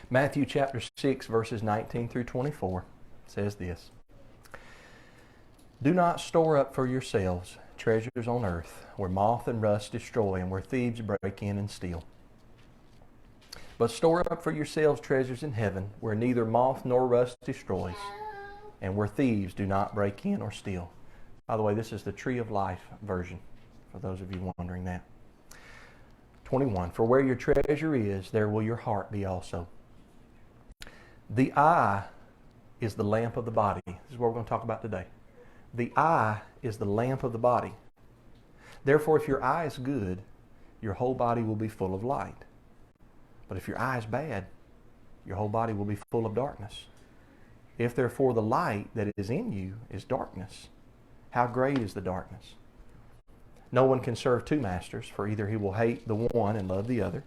Matthew chapter 6, verses 19 through 24 says this. Do not store up for yourselves treasures on earth, where moth and rust destroy and where thieves break in and steal. But store up for yourselves treasures in heaven, where neither moth nor rust destroys, and where thieves do not break in or steal. By the way, this is the Tree of Life version, for those of you wondering that. 21, for where your treasure is, there will your heart be also. The eye is the lamp of the body. This is what we're going to talk about today. The eye is the lamp of the body. Therefore, if your eye is good, your whole body will be full of light. But if your eye is bad, your whole body will be full of darkness. If therefore the light that is in you is darkness, how great is the darkness? No one can serve two masters, for either he will hate the one and love the other,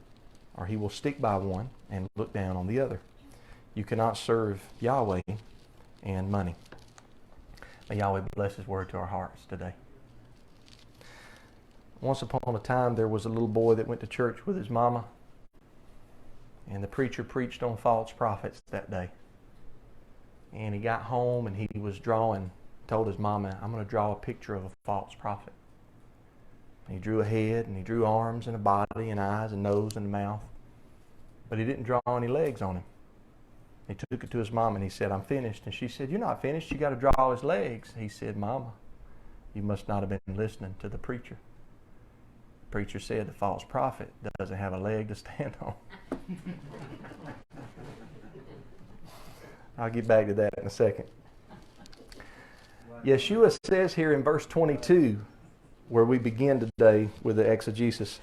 or he will stick by one and look down on the other. You cannot serve Yahweh and money. May Yahweh bless His word to our hearts today. Once upon a time, there was a little boy that went to church with his mama, and the preacher preached on false prophets that day. And he got home and he was told his mama, I'm going to draw a picture of a false prophet. And he drew a head and he drew arms and a body and eyes and nose and a mouth. But he didn't draw any legs on him. He took it to his mom and he said, I'm finished. And she said, you're not finished. You got to draw his legs. He said, Mama, you must not have been listening to the preacher. The preacher said the false prophet doesn't have a leg to stand on. I'll get back to that in a second. Yeshua says here in verse 22, where we begin today with the exegesis,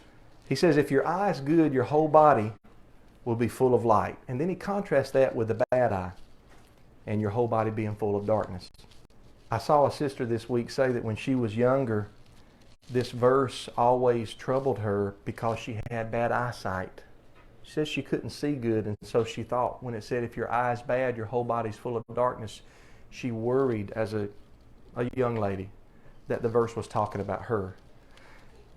he says, if your eye is good, your whole body will be full of light. And then he contrasts that with the bad eye and your whole body being full of darkness. I saw a sister this week say that when she was younger, this verse always troubled her because she had bad eyesight. She says she couldn't see good, and so she thought when it said if your eye's bad, your whole body's full of darkness, she worried as a young lady that the verse was talking about her.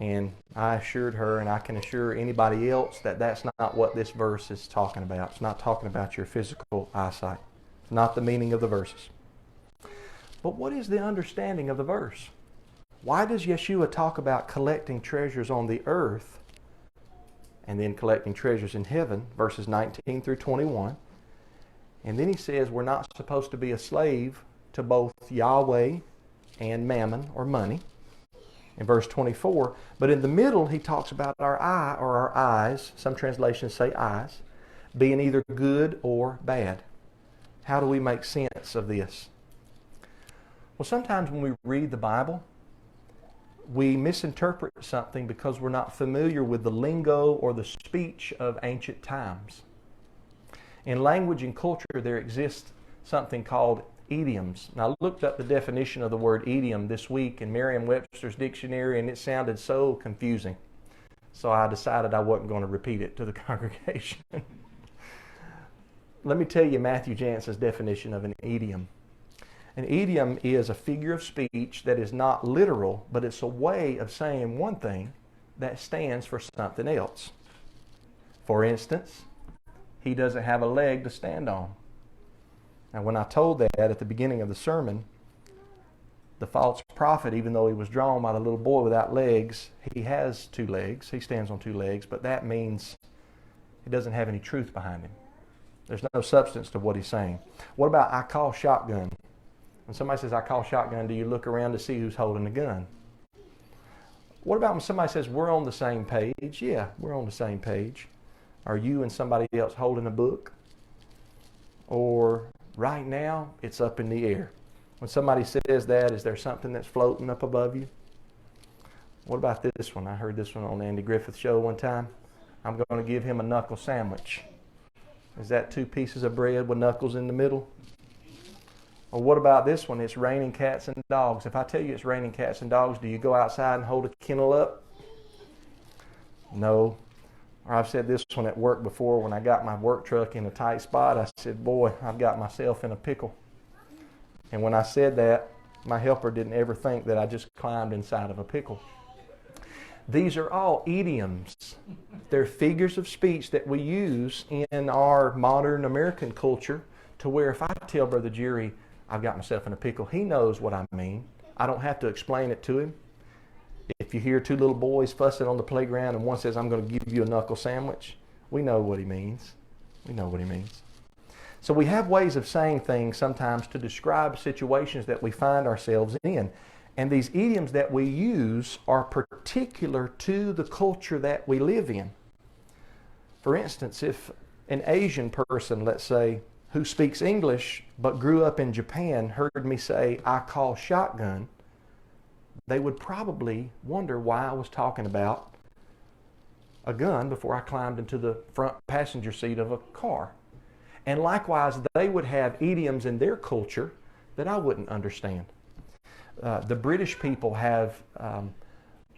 And I assured her, and I can assure anybody else, that that's not what this verse is talking about. It's not talking about your physical eyesight. It's not the meaning of the verses. But what is the understanding of the verse? Why does Yeshua talk about collecting treasures on the earth and then collecting treasures in heaven, verses 19 through 21? And then he says we're not supposed to be a slave to both Yahweh and mammon or money. In verse 24, but in the middle he talks about our eye or our eyes, some translations say eyes, being either good or bad. How do we make sense of this? Well, sometimes when we read the Bible, we misinterpret something because we're not familiar with the lingo or the speech of ancient times. In language and culture, there exists something called idioms. And I looked up the definition of the word idiom this week in Merriam-Webster's dictionary, and it sounded so confusing. So I decided I wasn't going to repeat it to the congregation. Let me tell you Matthew Jansen's definition of an idiom. An idiom is a figure of speech that is not literal, but it's a way of saying one thing that stands for something else. For instance, he doesn't have a leg to stand on. Now, when I told that at the beginning of the sermon, the false prophet, even though he was drawn by the little boy without legs, he has two legs. He stands on two legs, but that means he doesn't have any truth behind him. There's no substance to what he's saying. What about I call shotgun? When somebody says I call shotgun, do you look around to see who's holding the gun? What about when somebody says we're on the same page? Yeah, we're on the same page. Are you and somebody else holding a book? Or right now, it's up in the air. When somebody says that, is there something that's floating up above you? What about this one? I heard this one on Andy Griffith's show one time. I'm going to give him a knuckle sandwich. Is that two pieces of bread with knuckles in the middle? Or what about this one? It's raining cats and dogs. If I tell you it's raining cats and dogs, do you go outside and hold a kennel up? No. Or I've said this one at work before when I got my work truck in a tight spot. I said, boy, I've got myself in a pickle. And when I said that, my helper didn't ever think that I just climbed inside of a pickle. These are all idioms. They're figures of speech that we use in our modern American culture to where if I tell Brother Jerry I've got myself in a pickle, he knows what I mean. I don't have to explain it to him. If you hear two little boys fussing on the playground and one says, I'm going to give you a knuckle sandwich, we know what he means. We know what he means. So we have ways of saying things sometimes to describe situations that we find ourselves in. And these idioms that we use are particular to the culture that we live in. For instance, if an Asian person, let's say, who speaks English but grew up in Japan heard me say, I call shotgun, they would probably wonder why I was talking about a gun before I climbed into the front passenger seat of a car. And likewise, they would have idioms in their culture that I wouldn't understand. The British people have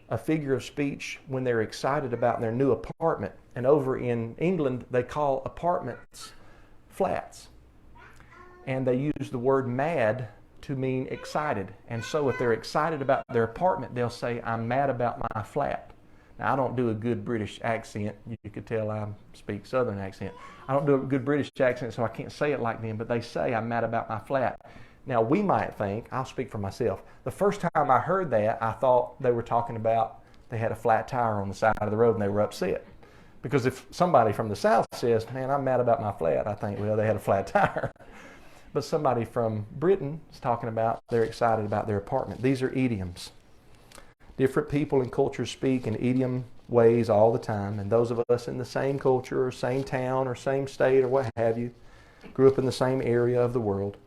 a figure of speech when they're excited about their new apartment. And over in England, they call apartments flats. And they use the word mad to mean excited. And so if they're excited about their apartment, they'll say, I'm mad about my flat. Now, I don't do a good British accent. You could tell I speak Southern accent. I don't do a good British accent, so I can't say it like them, but they say, I'm mad about my flat. Now, we might think, I'll speak for myself, the first time I heard that, I thought they were talking about they had a flat tire on the side of the road and they were upset. Because if somebody from the South says, man, I'm mad about my flat, I think, well, they had a flat tire. But somebody from Britain is talking about they're excited about their apartment. These are idioms. Different people and cultures speak in idiom ways all the time, and those of us in the same culture or same town or same state or what have you, grew up in the same area of the world,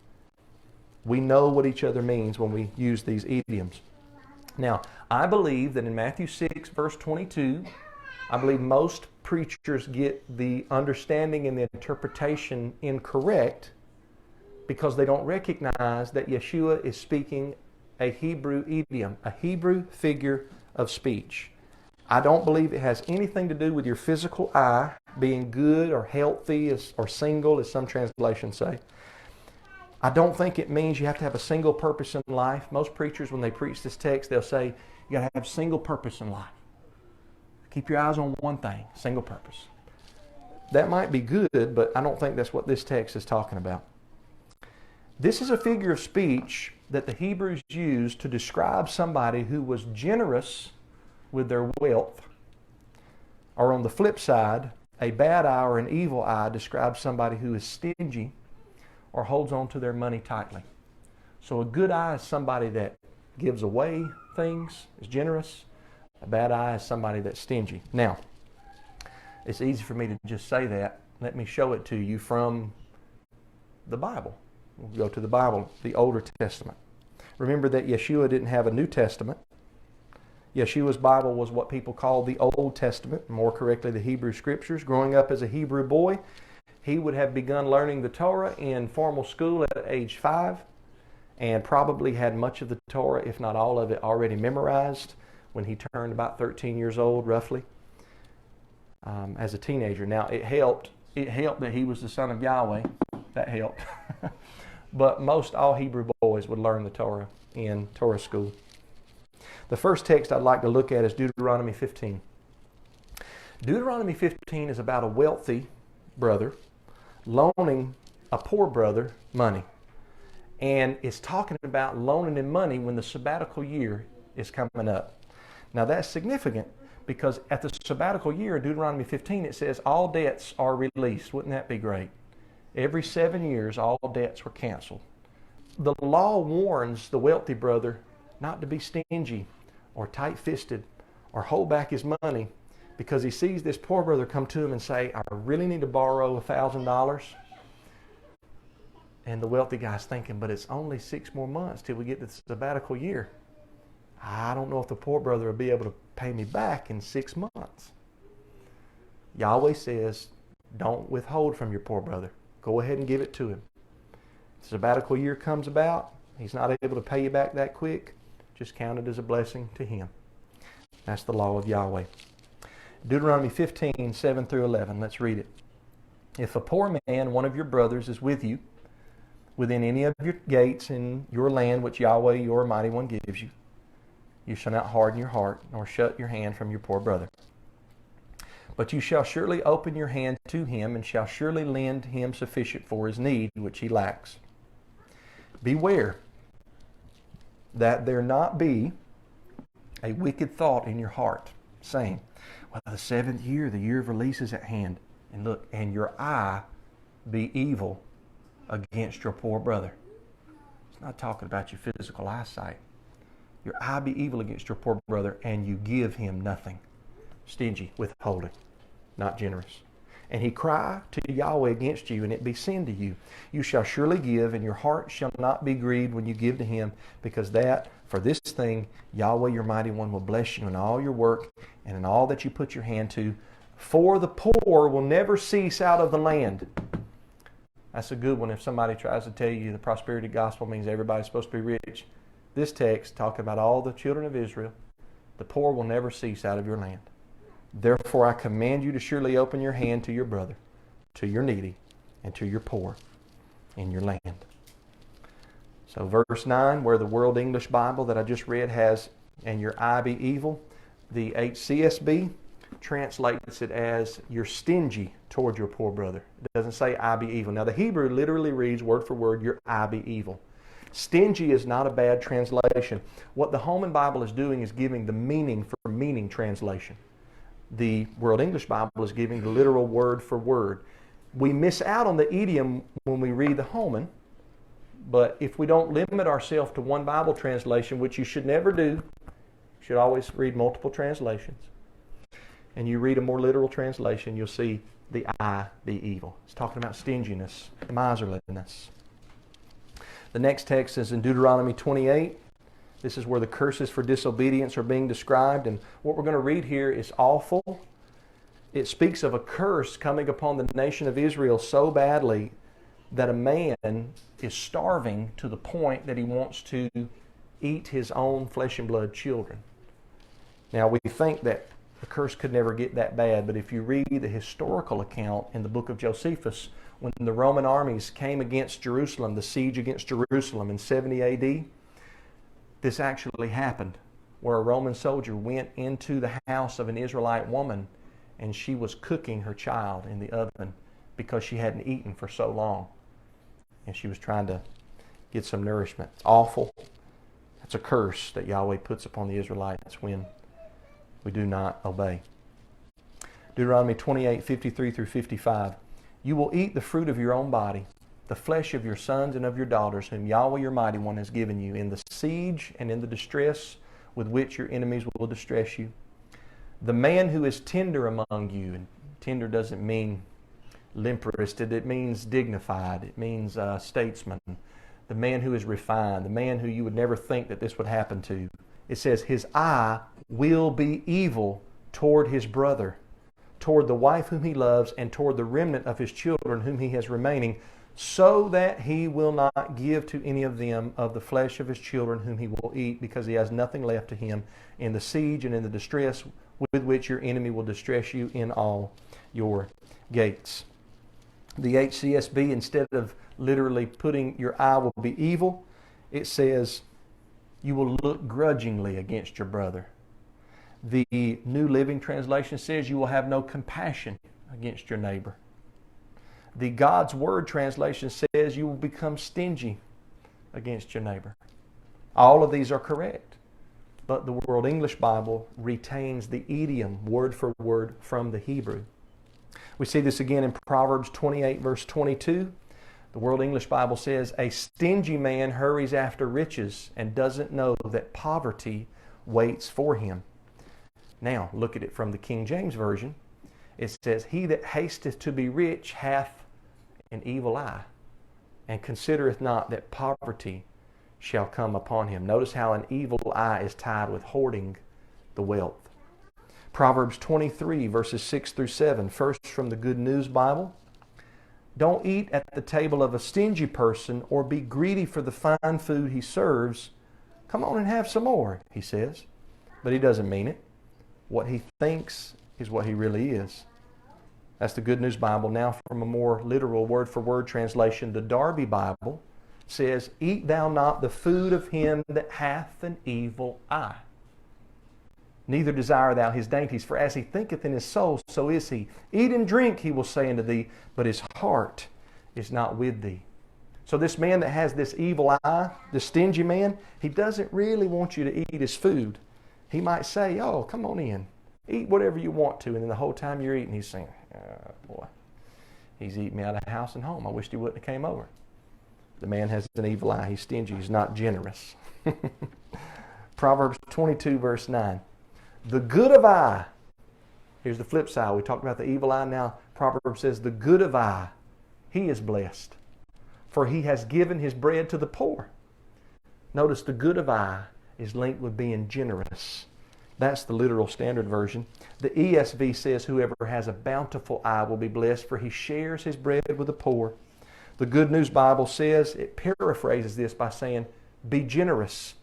we know what each other means when we use these idioms. Now, I believe that in Matthew 6, verse 22, I believe most preachers get the understanding and the interpretation incorrect because they don't recognize that Yeshua is speaking a Hebrew idiom, a Hebrew figure of speech. I don't believe it has anything to do with your physical eye being good or healthy or single, as some translations say. I don't think it means you have to have a single purpose in life. Most preachers, when they preach this text, they'll say, you got to have single purpose in life. Keep your eyes on one thing, single purpose. That might be good, but I don't think that's what this text is talking about. This is a figure of speech that the Hebrews used to describe somebody who was generous with their wealth. Or on the flip side, a bad eye or an evil eye describes somebody who is stingy or holds on to their money tightly. So a good eye is somebody that gives away things, is generous. A bad eye is somebody that's stingy. Now, it's easy for me to just say that. Let me show it to you from the Bible. We'll go to the Bible, the Older Testament. Remember that Yeshua didn't have a New Testament. Yeshua's Bible was what people called the Old Testament, more correctly the Hebrew Scriptures. Growing up as a Hebrew boy, he would have begun learning the Torah in formal school at age 5 and probably had much of the Torah, if not all of it, already memorized when he turned about 13 years old, roughly, as a teenager. Now, it helped that he was the son of Yahweh. That helped. But most all Hebrew boys would learn the Torah in Torah school. The first text I'd like to look at is Deuteronomy 15. Deuteronomy 15 is about a wealthy brother loaning a poor brother money. And it's talking about loaning him money when the sabbatical year is coming up. Now that's significant because at the sabbatical year in Deuteronomy 15 it says all debts are released. Wouldn't that be great? Every 7 years, all debts were canceled. The law warns the wealthy brother not to be stingy or tight-fisted or hold back his money because he sees this poor brother come to him and say, I really need to borrow $1,000. And the wealthy guy's thinking, but it's only 6 more months till we get to the sabbatical year. I don't know if the poor brother will be able to pay me back in 6 months. Yahweh says, don't withhold from your poor brother. Go ahead and give it to him. The sabbatical year comes about. He's not able to pay you back that quick. Just count it as a blessing to him. That's the law of Yahweh. Deuteronomy 15, 7 through 11. Let's read it. If a poor man, one of your brothers, is with you, within any of your gates in your land which Yahweh, your mighty one, gives you, You shall not harden your heart, nor shut your hand from your poor brother. But you shall surely open your hand to him, and shall surely lend him sufficient for his need, which he lacks. Beware that there not be a wicked thought in your heart, saying, well, the 7th year, the year of release is at hand. And look, and your eye be evil against your poor brother. It's not talking about your physical eyesight. Your eye be evil against your poor brother, and you give him nothing. Stingy, withholding, not generous. And he cry to Yahweh against you, and it be sin to you. You shall surely give, and your heart shall not be grieved when you give to him, because that, for this thing, Yahweh your mighty one will bless you in all your work and in all that you put your hand to. For the poor will never cease out of the land. That's a good one if somebody tries to tell you the prosperity gospel means everybody's supposed to be rich. This text, talking about all the children of Israel, the poor will never cease out of your land. Therefore I command you to surely open your hand to your brother, to your needy, and to your poor in your land. So verse 9, where the World English Bible that I just read has, and your eye be evil, the HCSB translates it as you're stingy toward your poor brother. It doesn't say I be evil. Now the Hebrew literally reads word for word, your eye be evil. Stingy is not a bad translation. What the Holman Bible is doing is giving the meaning for meaning translation. The World English Bible is giving the literal word for word. We miss out on the idiom when we read the Holman, but if we don't limit ourselves to one Bible translation, which you should never do, you should always read multiple translations, and you read a more literal translation, you'll see the eye be evil. It's talking about stinginess, miserliness. The next text is in Deuteronomy 28. This is where the curses for disobedience are being described. And what we're going to read here is awful. It speaks of a curse coming upon the nation of Israel so badly that a man is starving to the point that he wants to eat his own flesh and blood children. Now we think that the curse could never get that bad, but if you read the historical account in the book of Josephus, when the Roman armies came against Jerusalem, the siege against Jerusalem in 70 AD, this actually happened, where a Roman soldier went into the house of an Israelite woman and she was cooking her child in the oven because she hadn't eaten for so long. And she was trying to get some nourishment. It's awful. It's a curse that Yahweh puts upon the Israelites when we do not obey. Deuteronomy 28:53 through 55. You will eat the fruit of your own body, the flesh of your sons and of your daughters, whom Yahweh your mighty one has given you, in the siege and in the distress with which your enemies will distress you. The man who is tender among you, and tender doesn't mean limp-wristed, it means dignified, it means statesman. The man who is refined, the man who you would never think that this would happen to. It says his eye will be evil toward his brother, toward the wife whom he loves, and toward the remnant of his children whom he has remaining, so that he will not give to any of them of the flesh of his children whom he will eat, because he has nothing left to him in the siege and in the distress with which your enemy will distress you in all your gates. The HCSB, instead of literally putting your eye will be evil, it says you will look grudgingly against your brother. The New Living Translation says you will have no compassion against your neighbor. The God's Word translation says you will become stingy against your neighbor. All of these are correct, but the World English Bible retains the idiom word for word from the Hebrew. We see this again in Proverbs 28 verse 22. The World English Bible says, a stingy man hurries after riches and doesn't know that poverty waits for him. Now, look at it from the King James Version. It says, he that hasteth to be rich hath an evil eye, and considereth not that poverty shall come upon him. Notice how an evil eye is tied with hoarding the wealth. Proverbs 23, verses 6 through 7, first from the Good News Bible. Don't eat at the table of a stingy person, or be greedy for the fine food he serves. Come on and have some more, he says. But he doesn't mean it. What he thinks is what he really is. That's the Good News Bible. Now from a more literal word-for-word translation, the Darby Bible says, eat thou not the food of him that hath an evil eye. Neither desire thou his dainties, for as he thinketh in his soul, so is he. Eat and drink, he will say unto thee, but his heart is not with thee. So this man that has this evil eye, this stingy man, he doesn't really want you to eat his food. He might say, oh, come on in. Eat whatever you want to. And then the whole time you're eating, he's saying, boy, he's eating me out of house and home. I wished he wouldn't have came over. The man has an evil eye. He's stingy. He's not generous. Proverbs 22, verse 9. The good of eye. Here's the flip side. We talked about the evil eye. Now Proverbs says, the good of eye, he is blessed, for he has given his bread to the poor. Notice the good of eye is linked with being generous. That's the literal standard version. The ESV says, whoever has a bountiful eye will be blessed, for he shares his bread with the poor. The Good News Bible says, it paraphrases this by saying, be generous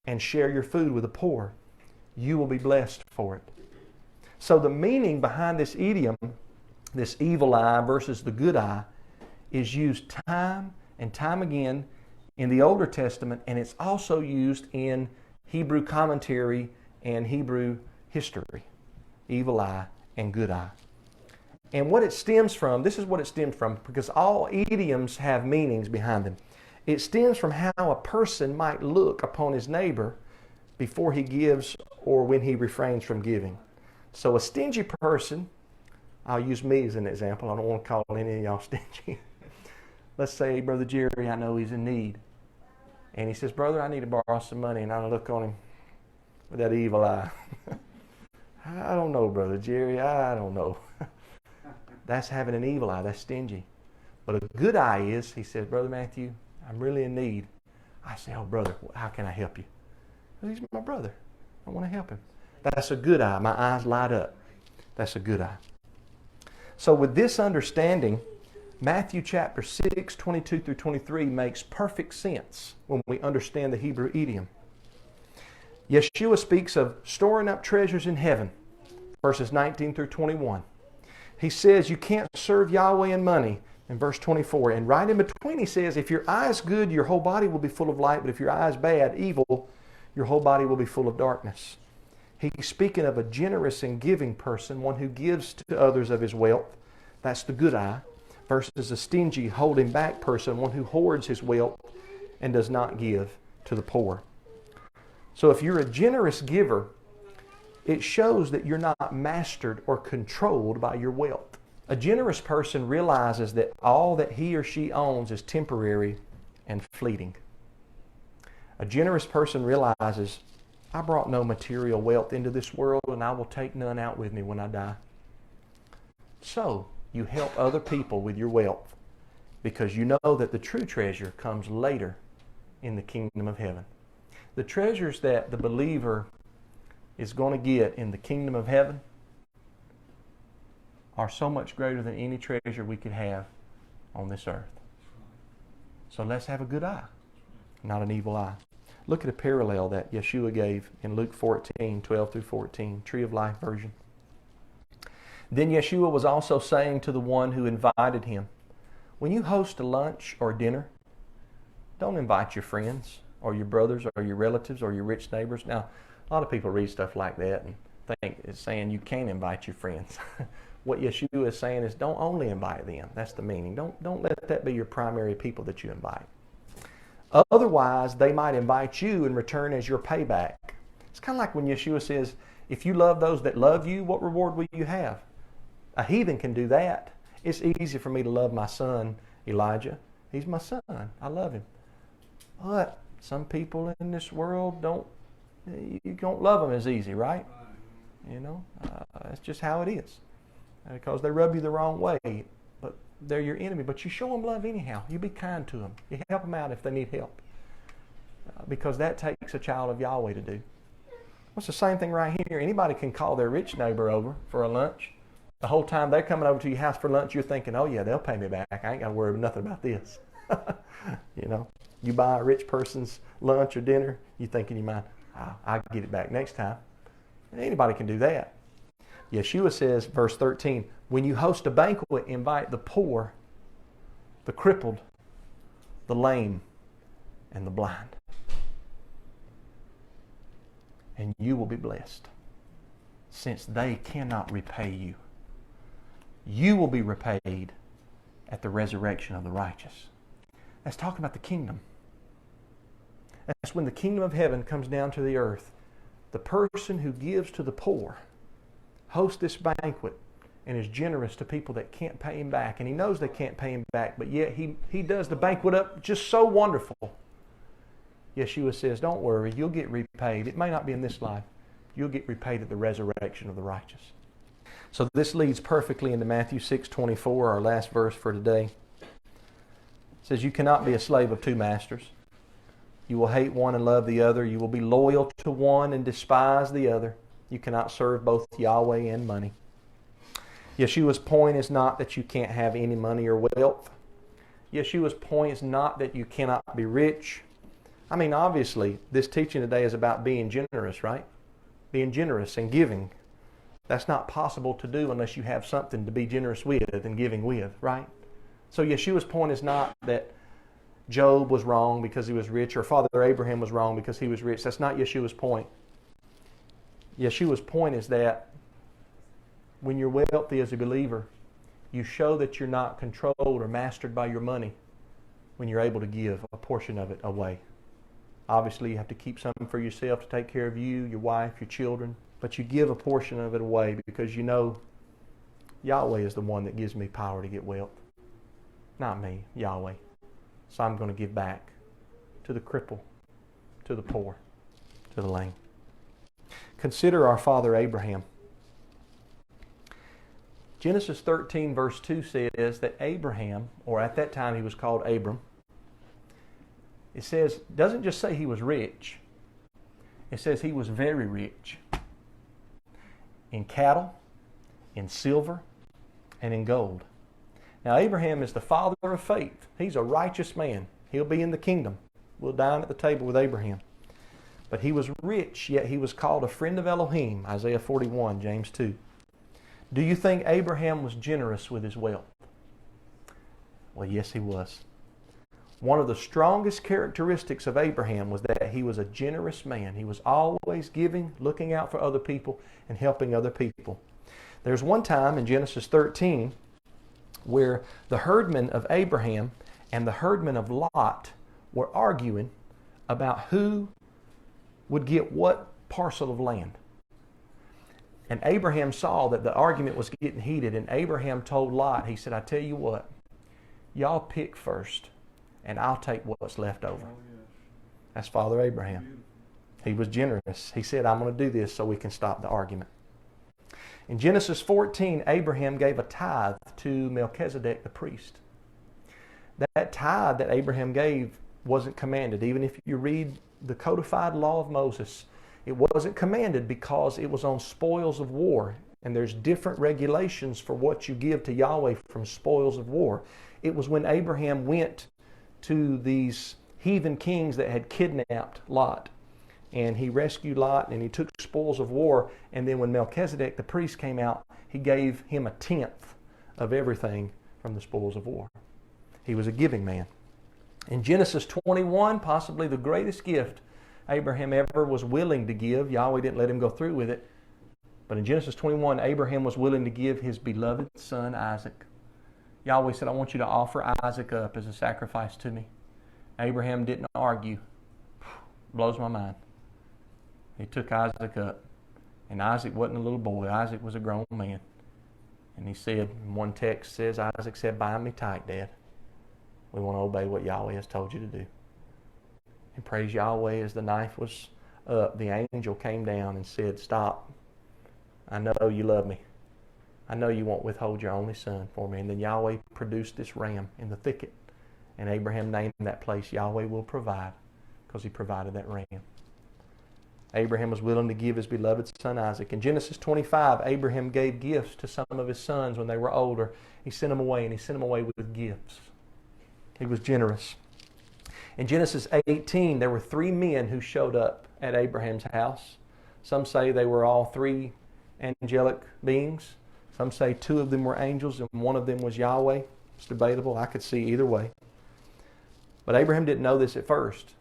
and share your food with the poor. You will be blessed for it. So the meaning behind this idiom, this evil eye versus the good eye, is used time and time again in the Older Testament, and it's also used in Hebrew commentary and Hebrew history. Evil eye and good eye. And what it stems from, this is what it stems from, because all idioms have meanings behind them. It stems from how a person might look upon his neighbor before he gives or when he refrains from giving. So a stingy person, I'll use me as an example. I don't want to call any of y'all stingy. Let's say, Brother Jerry, I know he's in need. And he says, brother, I need to borrow some money. And I look on him with that evil eye. I don't know, Brother Jerry, I don't know. That's having an evil eye. That's stingy. But a good eye is, he says, Brother Matthew, I'm really in need. I say, oh, brother, how can I help you? He's my brother. I want to help him. That's a good eye. My eyes light up. That's a good eye. So with this understanding, Matthew chapter 6, 22 through 23 makes perfect sense when we understand the Hebrew idiom. Yeshua speaks of storing up treasures in heaven, verses 19 through 21. He says you can't serve Yahweh and money in verse 24. And right in between he says, if your eye is good, your whole body will be full of light. But if your eye is bad, evil, your whole body will be full of darkness. He's speaking of a generous and giving person, one who gives to others of his wealth. That's the good eye. Versus a stingy, holding back person, one who hoards his wealth and does not give to the poor. So if you're a generous giver, it shows that you're not mastered or controlled by your wealth. A generous person realizes that all that he or she owns is temporary and fleeting. A generous person realizes, I brought no material wealth into this world and I will take none out with me when I die. So, you help other people with your wealth because you know that the true treasure comes later in the kingdom of heaven. The treasures that the believer is going to get in the kingdom of heaven are so much greater than any treasure we could have on this earth. So let's have a good eye, not an evil eye. Look at a parallel that Yeshua gave in Luke 14, 12 through 14, Tree of Life version. Then Yeshua was also saying to the one who invited him, when you host a lunch or dinner, don't invite your friends or your brothers or your relatives or your rich neighbors. Now, a lot of people read stuff like that and think it's saying you can't invite your friends. What Yeshua is saying is don't only invite them. That's the meaning. Don't let that be your primary people that you invite. Otherwise, they might invite you in return as your payback. It's kind of like when Yeshua says, if you love those that love you, what reward will you have? A heathen can do that. It's easy for me to love my son, Elijah. He's my son. I love him. But some people in this world you don't love them as easy, right? You know, that's just how it is. Because they rub you the wrong way. But they're your enemy. But you show them love anyhow. You be kind to them. You help them out if they need help. Because that takes a child of Yahweh to do. It's the same thing right here. Anybody can call their rich neighbor over for a lunch. The whole time they're coming over to your house for lunch, you're thinking, oh yeah, they'll pay me back. I ain't got to worry about nothing about this. You know, you buy a rich person's lunch or dinner, you think in your mind, I'll get it back next time. Anybody can do that. Yeshua says, verse 13, when you host a banquet, invite the poor, the crippled, the lame, and the blind. And you will be blessed. since they cannot repay you. You will be repaid at the resurrection of the righteous. That's talking about the kingdom. That's when the kingdom of heaven comes down to the earth. The person who gives to the poor hosts this banquet and is generous to people that can't pay him back. And he knows they can't pay him back, but yet he does the banquet up just so wonderful. Yeshua says, don't worry, you'll get repaid. It may not be in this life. You'll get repaid at the resurrection of the righteous. So this leads perfectly into Matthew 6:24, our last verse for today. It says, you cannot be a slave of two masters. You will hate one and love the other. You will be loyal to one and despise the other. You cannot serve both Yahweh and money. Yeshua's point is not that you can't have any money or wealth. Yeshua's point is not that you cannot be rich. I mean, obviously, this teaching today is about being generous, right? Being generous and giving. That's not possible to do unless you have something to be generous with and giving with, right? So Yeshua's point is not that Job was wrong because he was rich or Father Abraham was wrong because he was rich. That's not Yeshua's point. Yeshua's point is that when you're wealthy as a believer, you show that you're not controlled or mastered by your money when you're able to give a portion of it away. Obviously, you have to keep something for yourself to take care of you, your wife, your children. But you give a portion of it away because you know Yahweh is the one that gives me power to get wealth. Not me, Yahweh. So I'm going to give back to the cripple, to the poor, to the lame. Consider our father Abraham. Genesis 13 verse 2 says that Abraham, or at that time he was called Abram, it says, doesn't just say he was rich. It says he was very rich. In cattle, in silver, and in gold. Now Abraham is the father of faith. He's a righteous man. He'll be in the kingdom. We'll dine at the table with Abraham. But he was rich, yet he was called a friend of Elohim, Isaiah 41, James 2. Do you think Abraham was generous with his wealth? Well, yes, he was. One of the strongest characteristics of Abraham was that he was a generous man. He was always giving, looking out for other people, and helping other people. There's one time in Genesis 13 where the herdmen of Abraham and the herdmen of Lot were arguing about who would get what parcel of land. And Abraham saw that the argument was getting heated, and Abraham told Lot, he said, I tell you what, y'all pick first, and I'll take what's left over. That's Father Abraham. He was generous. He said, I'm going to do this so we can stop the argument. In Genesis 14, Abraham gave a tithe to Melchizedek the priest. That tithe that Abraham gave wasn't commanded. Even if you read the codified law of Moses, it wasn't commanded because it was on spoils of war. And there's different regulations for what you give to Yahweh from spoils of war. It was when Abraham went to these heathen kings that had kidnapped Lot. And he rescued Lot and he took spoils of war. And then when Melchizedek the priest came out, he gave him a tenth of everything from the spoils of war. He was a giving man. In Genesis 21, possibly the greatest gift Abraham ever was willing to give. Yahweh didn't let him go through with it. But in Genesis 21, Abraham was willing to give his beloved son Isaac. Yahweh said, I want you to offer Isaac up as a sacrifice to me. Abraham didn't argue. Blows my mind. He took Isaac up. And Isaac wasn't a little boy. Isaac was a grown man. And he said, one text says, Isaac said, bind me tight, Dad. We want to obey what Yahweh has told you to do. And praise Yahweh, as the knife was up, the angel came down and said, stop. I know you love me. I know you won't withhold your only son for me. And then Yahweh produced this ram in the thicket. And Abraham named that place, Yahweh will provide, because he provided that ram. Abraham was willing to give his beloved son Isaac. In Genesis 25, Abraham gave gifts to some of his sons when they were older. He sent them away, and he sent them away with gifts. He was generous. In Genesis 18, there were 3 men who showed up at Abraham's house. Some say they were all 3 angelic beings. Some say 2 of them were angels and 1 of them was Yahweh. It's debatable. I could see either way. But Abraham didn't know this at first.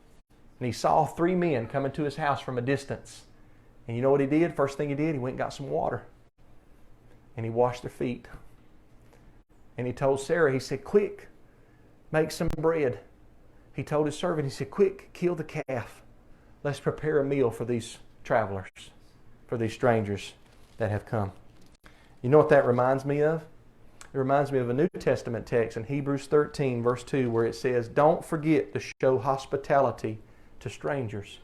And he saw 3 men coming to his house from a distance. And you know what he did? First thing he did, he went and got some water. And he washed their feet. And he told Sarah, he said, quick, make some bread. He told his servant, he said, quick, kill the calf. Let's prepare a meal for these travelers, for these strangers that have come. You know what that reminds me of? It reminds me of a New Testament text in Hebrews 13, verse 2, where it says, don't forget to show hospitality to strangers.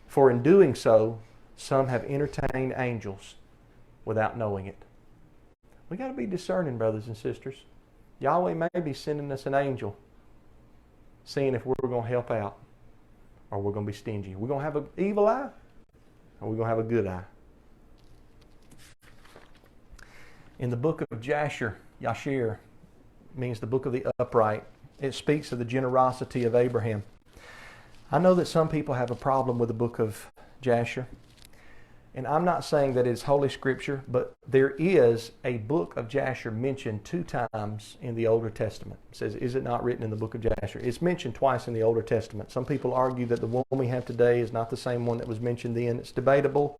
For in doing so, some have entertained angels without knowing it. We got to be discerning, brothers and sisters. Yahweh may be sending us an angel, seeing if we're going to help out or we're going to be stingy. We're going to have an evil eye or we're going to have a good eye. In the book of Jasher means the book of the upright. It speaks of the generosity of Abraham. I know that some people have a problem with the book of Jasher. And I'm not saying that it's Holy Scripture, but there is a book of Jasher mentioned 2 times in the Older Testament. It says, is it not written in the book of Jasher? It's mentioned twice in the Older Testament. Some people argue that the one we have today is not the same one that was mentioned then. It's debatable.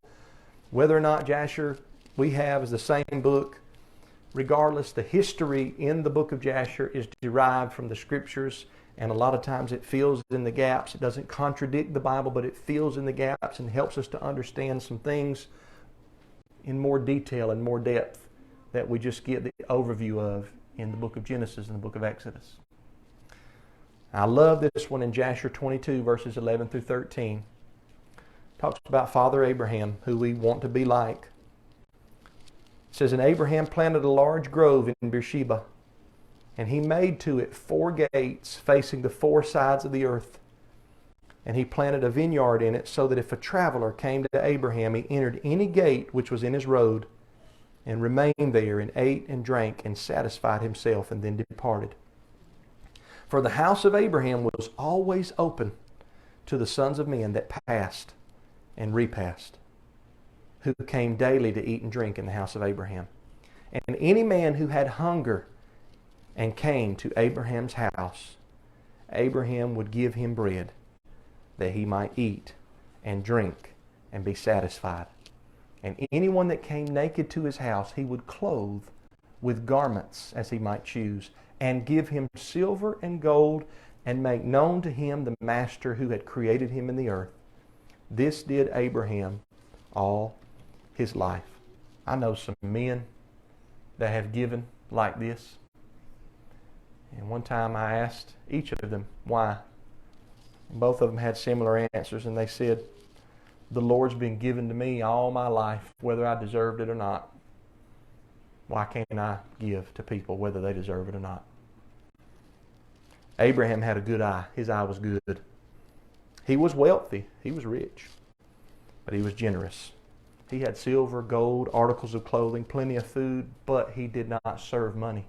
Whether or not Jasher we have is the same book, regardless, the history in the book of Jasher is derived from the Scriptures. And a lot of times it fills in the gaps. It doesn't contradict the Bible, but it fills in the gaps and helps us to understand some things in more detail and more depth that we just get the overview of in the book of Genesis and the book of Exodus. I love this one in Jasher 22, verses 11 through 13. It talks about Father Abraham, who we want to be like. It says, and Abraham planted a large grove in Beersheba, and he made to it 4 gates facing the 4 sides of the earth. And he planted a vineyard in it, so that if a traveler came to Abraham, he entered any gate which was in his road, and remained there, and ate and drank, and satisfied himself, and then departed. For the house of Abraham was always open to the sons of men that passed and repassed, who came daily to eat and drink in the house of Abraham. And any man who had hunger and came to Abraham's house, Abraham would give him bread, that he might eat and drink and be satisfied. And anyone that came naked to his house, he would clothe with garments as he might choose, and give him silver and gold, and make known to him the master who had created him in the earth. This did Abraham all his life. I know some men that have given like this. And one time I asked each of them why. Both of them had similar answers, and they said, the Lord's been given to me all my life, whether I deserved it or not. Why can't I give to people whether they deserve it or not? Abraham had a good eye. His eye was good. He was wealthy. He was rich. But he was generous. He had silver, gold, articles of clothing, plenty of food, but he did not serve money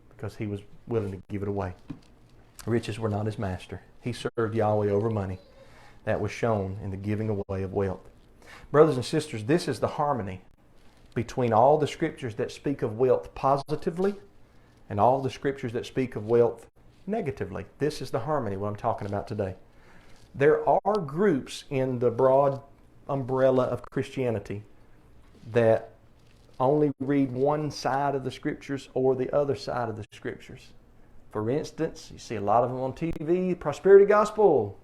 because he was willing to give it away. Riches were not his master. He served Yahweh over money. That was shown in the giving away of wealth. Brothers and sisters, this is the harmony between all the Scriptures that speak of wealth positively and all the Scriptures that speak of wealth negatively. This is the harmony, what I'm talking about today. There are groups in the broad umbrella of Christianity that only read one side of the Scriptures or the other side of the Scriptures. For instance, you see a lot of them on TV, prosperity gospel.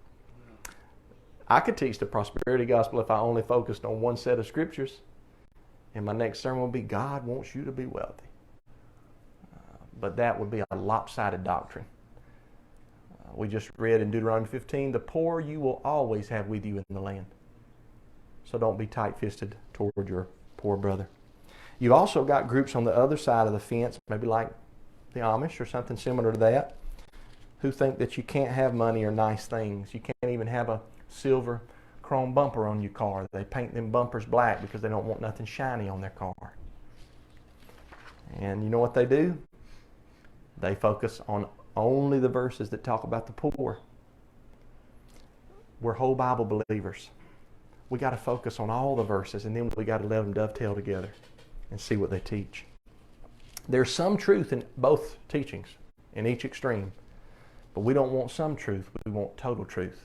I could teach the prosperity gospel if I only focused on one set of Scriptures. And my next sermon will be, God wants you to be wealthy. But that would be a lopsided doctrine. We just read in Deuteronomy 15, the poor you will always have with you in the land. So don't be tight-fisted toward your poor brother. You've also got groups on the other side of the fence, maybe like the Amish or something similar to that, who think that you can't have money or nice things. You can't even have a silver chrome bumper on your car. They paint them bumpers black because they don't want nothing shiny on their car. And you know what they do? They focus on only the verses that talk about the poor. We're whole Bible believers. We got to focus on all the verses, and then we got to let them dovetail together and see what they teach. There's some truth in both teachings, in each extreme. But we don't want some truth. We want total truth.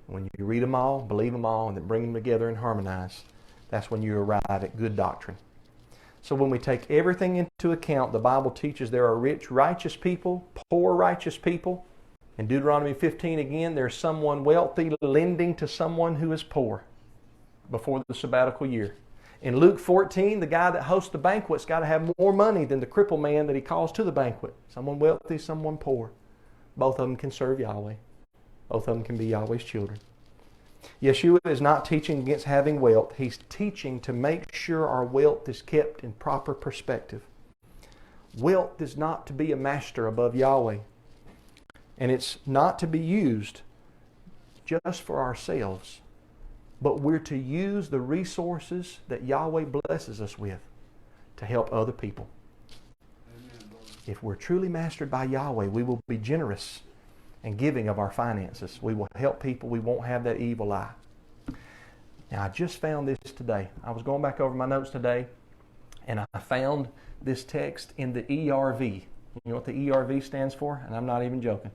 When you read them all, believe them all, and then bring them together and harmonize, that's when you arrive at good doctrine. So when we take everything into account, the Bible teaches there are rich, righteous people, poor, righteous people. In Deuteronomy 15 again, there's someone wealthy lending to someone who is poor before the sabbatical year. In Luke 14, the guy that hosts the banquet's got to have more money than the crippled man that he calls to the banquet. Someone wealthy, someone poor. Both of them can serve Yahweh. Both of them can be Yahweh's children. Yeshua is not teaching against having wealth. He's teaching to make sure our wealth is kept in proper perspective. Wealth is not to be a master above Yahweh. And it's not to be used just for ourselves. But we're to use the resources that Yahweh blesses us with to help other people. If we're truly mastered by Yahweh, we will be generous and giving of our finances. We will help people. We won't have that evil eye. Now, I just found this today. I was going back over my notes today, and I found this text in the ERV. You know what the ERV stands for? And I'm not even joking.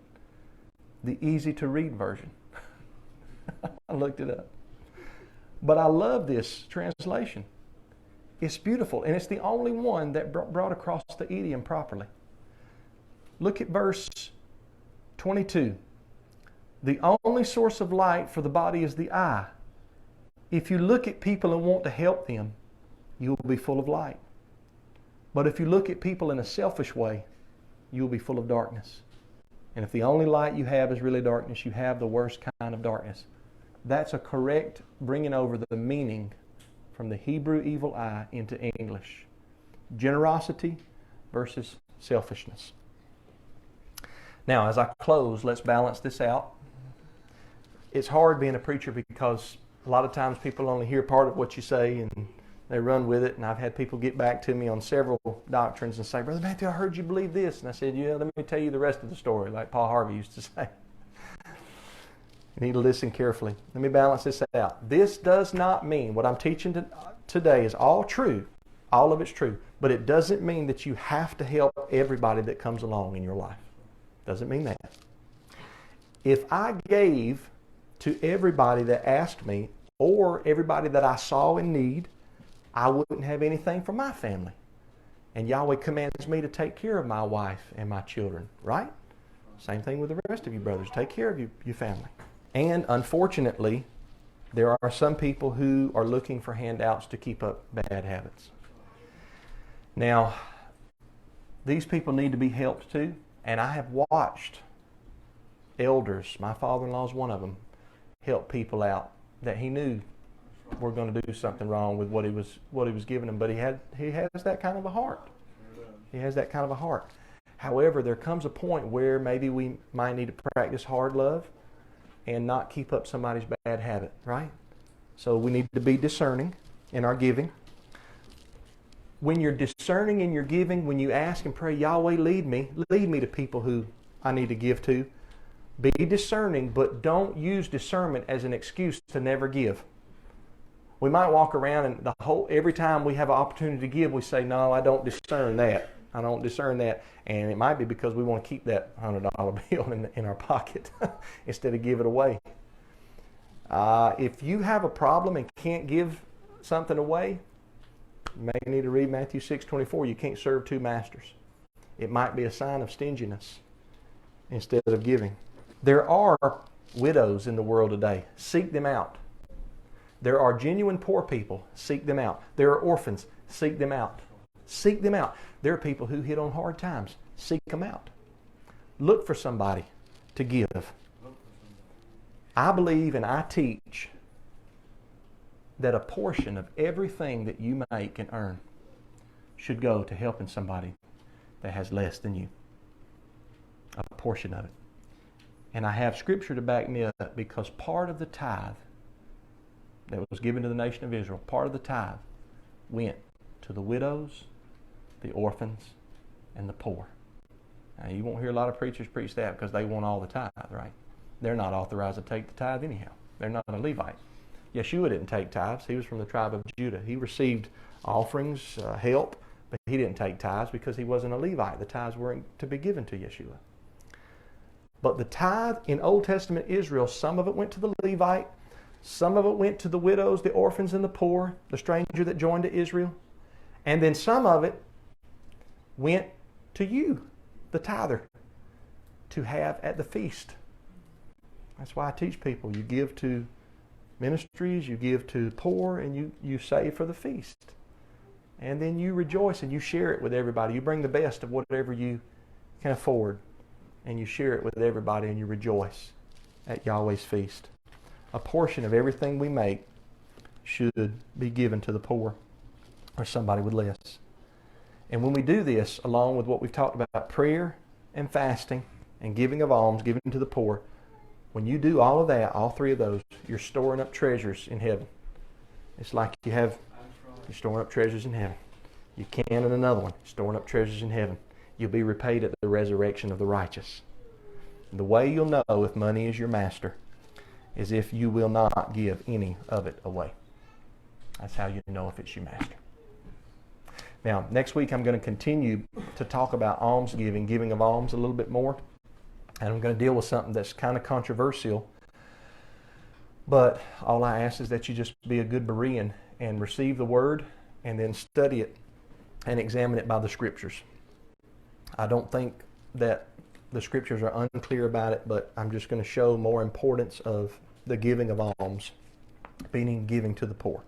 The easy to read version. I looked it up. But I love this translation. It's beautiful, and it's the only one that brought across the idiom properly. Look at verse 22. The only source of light for the body is the eye. If you look at people and want to help them, you will be full of light. But if you look at people in a selfish way, you will be full of darkness. And if the only light you have is really darkness, you have the worst kind of darkness. That's a correct bringing over the meaning from the Hebrew evil eye into English. Generosity versus selfishness. Now, as I close, let's balance this out. It's hard being a preacher because a lot of times people only hear part of what you say and they run with it. And I've had people get back to me on several doctrines and say, Brother Matthew, I heard you believe this. And I said, yeah, let me tell you the rest of the story, like Paul Harvey used to say. You need to listen carefully. Let me balance this out. This does not mean what I'm teaching today is all true. All of it's true. But it doesn't mean that you have to help everybody that comes along in your life. Doesn't mean that. If I gave to everybody that asked me or everybody that I saw in need, I wouldn't have anything for my family. And Yahweh commands me to take care of my wife and my children, right? Same thing with the rest of you brothers. Take care of your family. And unfortunately, there are some people who are looking for handouts to keep up bad habits. Now, these people need to be helped too. And I have watched elders, my father-in-law is one of them, help people out that he knew were going to do something wrong with what he was giving them. But he has that kind of a heart. He has that kind of a heart. However, there comes a point where maybe we might need to practice hard love and not keep up somebody's bad habit, right? So we need to be discerning in our giving. When you're discerning in your giving, when you ask and pray, Yahweh, lead me to people who I need to give to. Be discerning, but don't use discernment as an excuse to never give. We might walk around and every time we have an opportunity to give, we say, no, I don't discern that. I don't discern that. And it might be because we want to keep that $100 bill in our pocket instead of give it away. If you have a problem and can't give something away, you may need to read Matthew 6:24. You can't serve two masters. It might be a sign of stinginess instead of giving. There are widows in the world today. Seek them out. There are genuine poor people. Seek them out. There are orphans. Seek them out. Seek them out. There are people who hit on hard times. Seek them out. Look for somebody to give. I believe and I teach that a portion of everything that you make and earn should go to helping somebody that has less than you. A portion of it. And I have scripture to back me up because part of the tithe that was given to the nation of Israel, part of the tithe went to the widows, the orphans, and the poor. Now, you won't hear a lot of preachers preach that because they want all the tithe, right? They're not authorized to take the tithe anyhow. They're not a Levite. Yeshua didn't take tithes. He was from the tribe of Judah. He received offerings, help, but he didn't take tithes because he wasn't a Levite. The tithes weren't to be given to Yeshua. But the tithe in Old Testament Israel, some of it went to the Levite, some of it went to the widows, the orphans, and the poor, the stranger that joined to Israel. And then some of it went to you, the tither, to have at the feast. That's why I teach people. You give to ministries, you give to poor, and you save for the feast. And then you rejoice and you share it with everybody. You bring the best of whatever you can afford, and you share it with everybody, and you rejoice at Yahweh's feast. A portion of everything we make should be given to the poor or somebody with less. And when we do this, along with what we've talked about, prayer and fasting and giving of alms, giving to the poor, when you do all of that, all three of those, you're storing up treasures in heaven. It's like you're storing up treasures in heaven. You can in another one, storing up treasures in heaven. You'll be repaid at the resurrection of the righteous. And the way you'll know if money is your master is if you will not give any of it away. That's how you know if it's your master. Now, next week I'm going to continue to talk about almsgiving, giving of alms a little bit more. And I'm going to deal with something that's kind of controversial. But all I ask is that you just be a good Berean and receive the Word and then study it and examine it by the Scriptures. I don't think that the Scriptures are unclear about it, but I'm just going to show more importance of the giving of alms, meaning giving to the poor.